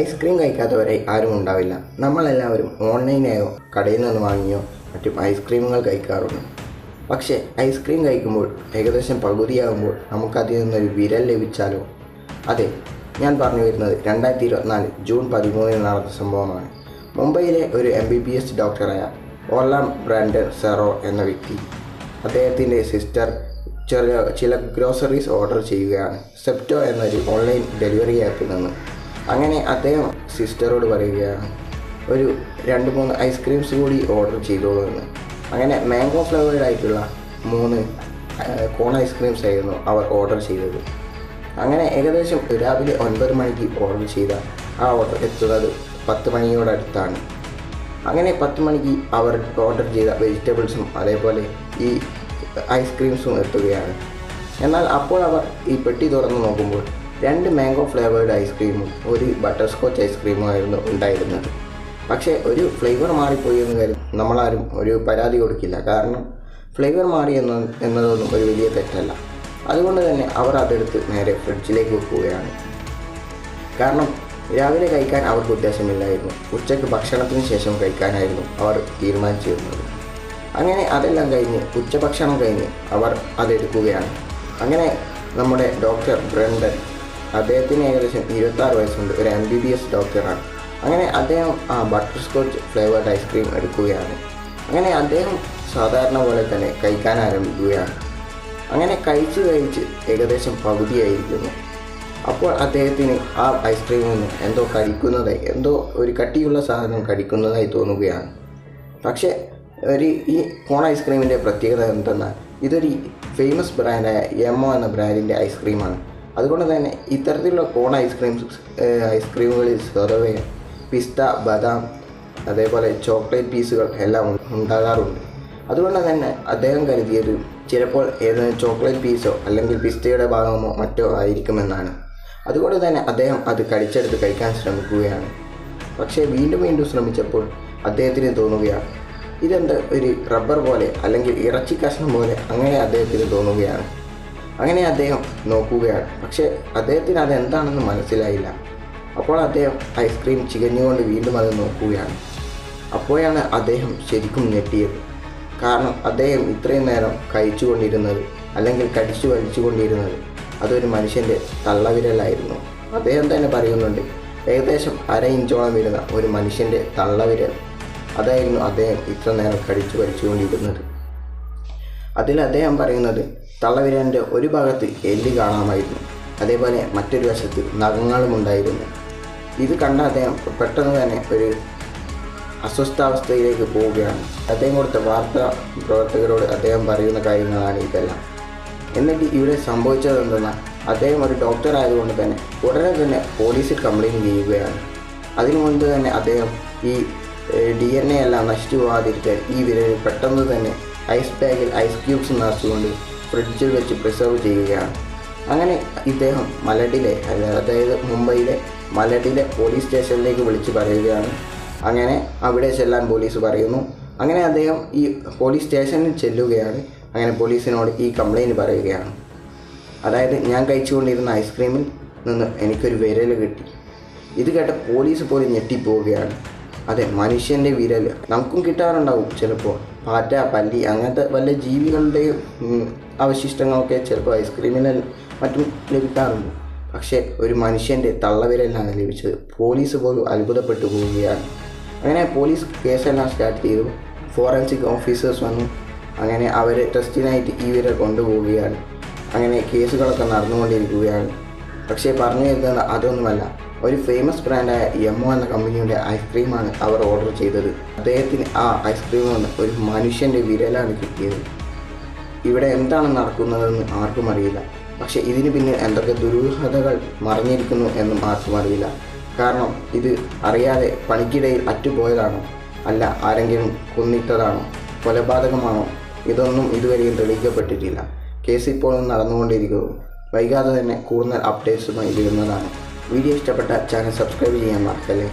Ice cream കഴിക്കാത്തവരായി ആരും ഉണ്ടാവില്ല. നമ്മളെല്ലാവരും ഓൺലൈനായോ കടയിൽ നിന്ന് വാങ്ങിയോ മറ്റും ഐസ്ക്രീമുകൾ കഴിക്കാറുണ്ട്. പക്ഷേ ഐസ്ക്രീം കഴിക്കുമ്പോൾ ഏകദേശം പകുതിയാകുമ്പോൾ നമുക്കതിൽ നിന്നൊരു വിരൽ ലഭിച്ചാലോ? അതെ, ഞാൻ പറഞ്ഞു വരുന്നത് 2024 ജൂൺ 13 നടന്ന സംഭവമാണ്. മുംബൈയിലെ ഒരു MBBS ഡോക്ടറായ ഓർലാൻ ബ്രാൻഡൻ സെറോ എന്ന വ്യക്തി അദ്ദേഹത്തിൻ്റെ സിസ്റ്റർ ചില ഗ്രോസറീസ് ഓർഡർ ചെയ്യുകയാണ് സെപ്റ്റോ എന്നൊരു ഓൺലൈൻ ഡെലിവറി ആപ്പിൽ നിന്ന്. അങ്ങനെ അദ്ദേഹം സിസ്റ്ററോട് പറയുകയാണ്, ഒരു 2-3 ഐസ്ക്രീംസ് കൂടി ഓർഡർ ചെയ്തോളൂ എന്ന്. അങ്ങനെ മാംഗോ ഫ്ലേവേർഡ് ആയിട്ടുള്ള 3 കോൺ ഐസ്ക്രീംസ് ആയിരുന്നു അവർ ഓർഡർ ചെയ്തത്. അങ്ങനെ ഏകദേശം രാവിലെ 9 മണിക്ക് ഓർഡർ ചെയ്ത ആ ഓർഡർ എത്തുന്നത് 10 മണിയോടടുത്താണ്. അങ്ങനെ 10 മണിക്ക് അവർ ഓർഡർ ചെയ്ത വെജിറ്റബിൾസും അതേപോലെ ഈ ഐസ്ക്രീംസും എത്തുകയാണ്. എന്നാൽ അപ്പോൾ അവർ ഈ പെട്ടി തുറന്ന് നോക്കുമ്പോൾ 2 മാംഗോ ഫ്ലേവേർഡ് ഐസ്ക്രീമും 1 ബട്ടർ സ്കോച്ച് ഐസ്ക്രീമും ആയിരുന്നു ഉണ്ടായിരുന്നത്. പക്ഷേ ഒരു ഫ്ലേവർ മാറിപ്പോയി എന്ന് കരുതി നമ്മളാരും ഒരു പരാതി കൊടുക്കില്ല. കാരണം ഫ്ലേവർ മാറി എന്നതൊന്നും ഒരു വലിയ തെറ്റല്ല. അതുകൊണ്ട് തന്നെ അവർ അതെടുത്ത് നേരെ ഫ്രിഡ്ജിലേക്ക് വെക്കുകയാണ്. കാരണം രാവിലെ കഴിക്കാൻ അവർക്ക് ഉദ്ദേശമില്ലായിരുന്നു. ഉച്ചയ്ക്ക് ഭക്ഷണത്തിന് ശേഷം കഴിക്കാനായിരുന്നു അവർ തീരുമാനിച്ചിരുന്നത്. അങ്ങനെ അതെല്ലാം കഴിഞ്ഞ് ഉച്ചഭക്ഷണം കഴിഞ്ഞ് അവർ അതെടുക്കുകയാണ്. അങ്ങനെ നമ്മുടെ ഡോക്ടർ ബ്രണ്ടൻ, അദ്ദേഹത്തിന് ഏകദേശം 26 വയസ്സുണ്ട്, ഒരു MBBS ഡോക്ടറാണ്. അങ്ങനെ അദ്ദേഹം ആ ബട്ടർ സ്കോച്ച് ഫ്ലേവേർഡ് ഐസ്ക്രീം എടുക്കുകയാണ്. അങ്ങനെ അദ്ദേഹം സാധാരണ പോലെ തന്നെ കഴിക്കാൻ ആരംഭിക്കുകയാണ്. അങ്ങനെ കഴിച്ച് ഏകദേശം പകുതിയായിരിക്കുന്നു. അപ്പോൾ അദ്ദേഹത്തിന് ആ ഐസ്ക്രീമിൽ നിന്ന് എന്തോ ഒരു കട്ടിയുള്ള സാധനം കടിക്കുന്നതായി തോന്നുകയാണ്. പക്ഷേ ഈ കോൺ ഐസ്ക്രീമിൻ്റെ പ്രത്യേകത എന്തെന്നാൽ ഇതൊരു ഫേമസ് ബ്രാൻഡായ എമ്മോ എന്ന ബ്രാൻഡിൻ്റെ ഐസ്ക്രീമാണ്. അതുകൊണ്ട് തന്നെ ഇത്തരത്തിലുള്ള കോൺ ഐസ്ക്രീമുകളിൽ സ്വതവേ പിസ്ത, ബദാം, അതേപോലെ ചോക്ലേറ്റ് പീസുകൾ എല്ലാം ഉണ്ടാകാറുണ്ട്. അതുകൊണ്ട് തന്നെ അദ്ദേഹം കരുതിയത് ചിലപ്പോൾ ഏതെങ്കിലും ചോക്ലേറ്റ് പീസോ അല്ലെങ്കിൽ പിസ്തയുടെ ഭാഗമോ മറ്റോ ആയിരിക്കുമെന്നാണ്. അതുകൊണ്ട് തന്നെ അദ്ദേഹം അത് കടിച്ചെടുത്ത് കഴിക്കാൻ ശ്രമിക്കുകയാണ്. പക്ഷേ വീണ്ടും ശ്രമിച്ചപ്പോൾ അദ്ദേഹത്തിന് തോന്നുകയാണ്, ഇതെന്ത് ഒരു റബ്ബർ പോലെ അല്ലെങ്കിൽ ഇറച്ചി കഷ്ണം പോലെ അങ്ങനെ അദ്ദേഹത്തിന് തോന്നുകയാണ്. അങ്ങനെ അദ്ദേഹം നോക്കുകയാണ്. പക്ഷേ അദ്ദേഹത്തിന് അതെന്താണെന്ന് മനസ്സിലായില്ല. അപ്പോൾ അദ്ദേഹം ഐസ്ക്രീം ചികഞ്ഞുകൊണ്ട് വീണ്ടും അത് നോക്കുകയാണ്. അപ്പോഴാണ് അദ്ദേഹം ശരിക്കും ഞെട്ടിയത്. കാരണം അദ്ദേഹം ഇത്രയും നേരം കഴിച്ചുകൊണ്ടിരുന്നത് അല്ലെങ്കിൽ കടിച്ചു വലിച്ചുകൊണ്ടിരുന്നത് അതൊരു മനുഷ്യൻ്റെ തള്ളവിരലായിരുന്നു. അദ്ദേഹം തന്നെ പറയുന്നുണ്ട്, ഏകദേശം 1/2 ഇഞ്ചോളം വരുന്ന ഒരു മനുഷ്യൻ്റെ തള്ളവിരൽ, അതായിരുന്നു അദ്ദേഹം ഇത്ര നേരം കടിച്ചു വലിച്ചുകൊണ്ടിരുന്നത്. അതിൽ അദ്ദേഹം പറയുന്നത് തള്ളവിരലിൻ്റെ ഒരു ഭാഗത്ത് എല്ല് കാണാമായിരുന്നു, അതേപോലെ മറ്റൊരു വശത്ത് നഖങ്ങളും ഉണ്ടായിരുന്നു. ഇത് കണ്ട അദ്ദേഹം പെട്ടെന്ന് തന്നെ ഒരു അസ്വസ്ഥാവസ്ഥയിലേക്ക് പോവുകയാണ്. അദ്ദേഹം കൊടുത്ത വാർത്താ പ്രവർത്തകരോട് അദ്ദേഹം പറയുന്ന കാര്യങ്ങളാണ് ഇതെല്ലാം. എന്നിട്ട് ഇവിടെ സംഭവിച്ചത് എന്തെന്നാൽ അദ്ദേഹം ഒരു ഡോക്ടർ ആയതുകൊണ്ട് തന്നെ ഉടനെ തന്നെ പോലീസിൽ കംപ്ലയിൻറ്റ് ചെയ്യുകയാണ്. അതിനു മുൻപ് തന്നെ അദ്ദേഹം ഈ DNA എല്ലാം നശിച്ചു പോകാതിരിക്കാൻ ഈ വിരൽ പെട്ടെന്ന് തന്നെ ഐസ് ബാഗിൽ ഐസ് ക്യൂബ്സ് നിറച്ചുകൊണ്ട് ഫ്രിഡ്ജിൽ വെച്ച് പ്രിസർവ് ചെയ്യുകയാണ്. അങ്ങനെ ഇദ്ദേഹം അതായത് മുംബൈയിലെ മലഡിലെ പോലീസ് സ്റ്റേഷനിലേക്ക് വിളിച്ച് പറയുകയാണ്. അങ്ങനെ അവിടെ ചെല്ലാൻ പോലീസ് പറയുന്നു. അങ്ങനെ അദ്ദേഹം ഈ പോലീസ് സ്റ്റേഷനിൽ ചെല്ലുകയാണ്. അങ്ങനെ പോലീസിനോട് ഈ കംപ്ലയിൻറ്റ് പറയുകയാണ്. അതായത് ഞാൻ കഴിച്ചുകൊണ്ടിരുന്ന ഐസ്ക്രീമിൽ നിന്ന് എനിക്കൊരു വിരൽ കിട്ടി. ഇത് കേട്ട പോലീസ് പോലും ഞെട്ടിപ്പോവുകയാണ്. അതെ, മനുഷ്യൻ്റെ വിരൽ നമുക്കും കിട്ടാറുണ്ടാവും. ചിലപ്പോൾ പാറ്റ, പല്ലി അങ്ങനത്തെ വല്ല ജീവികളുടെയും അവശിഷ്ടങ്ങളൊക്കെ ചിലപ്പോൾ ഐസ്ക്രീമിൽ മറ്റും ലഭിക്കാറുണ്ട്. പക്ഷേ ഒരു മനുഷ്യൻ്റെ തള്ളവിരലാണ് ലഭിച്ചത്. പോലീസ് പോലും അത്ഭുതപ്പെട്ടു പോവുകയാണ്. അങ്ങനെ പോലീസ് കേസെല്ലാം സ്റ്റാർട്ട് ചെയ്തു. ഫോറൻസിക് ഓഫീസേഴ്സ് വന്നു. അങ്ങനെ അവർ ടെസ്റ്റിനായിട്ട് ഈ വിരൽ കൊണ്ടുപോവുകയാണ്. അങ്ങനെ കേസുകളൊക്കെ നടന്നുകൊണ്ടിരിക്കുകയാണ്. പക്ഷേ പറഞ്ഞു വരുന്നത് അതൊന്നുമല്ല, ഒരു ഫേമസ് ബ്രാൻഡായ എമ്മോ എന്ന കമ്പനിയുടെ ഐസ്ക്രീമാണ് അവർ ഓർഡർ ചെയ്തത്. അദ്ദേഹത്തിന് ആ ഐസ്ക്രീമിൽ നിന്ന് ഒരു മനുഷ്യൻ്റെ വിരലാണ് കിട്ടിയത്. ഇവിടെ എന്താണ് നടക്കുന്നതെന്ന് ആർക്കും അറിയില്ല. പക്ഷേ ഇതിന് പിന്നിൽ എന്തൊക്കെ ദുരൂഹതകൾ മറിഞ്ഞിരിക്കുന്നു എന്നും ആർക്കും അറിയില്ല. കാരണം ഇത് അറിയാതെ പണിക്കിടയിൽ അറ്റുപോയതാണോ, അല്ല ആരെങ്കിലും കൊന്നിട്ടതാണോ, കൊലപാതകമാണോ, ഇതൊന്നും ഇതുവരെയും തെളിയിക്കപ്പെട്ടിട്ടില്ല. കേസ് ഇപ്പോഴും നടന്നുകൊണ്ടിരിക്കുന്നു. വൈകാതെ തന്നെ കൂടുതൽ അപ്ഡേറ്റ്സുമായി വരുന്നതാണ്. വീഡിയോ ഇഷ്ടപ്പെട്ട ചാനൽ സബ്സ്ക്രൈബ് ചെയ്യാൻ മറക്കല്ലേ.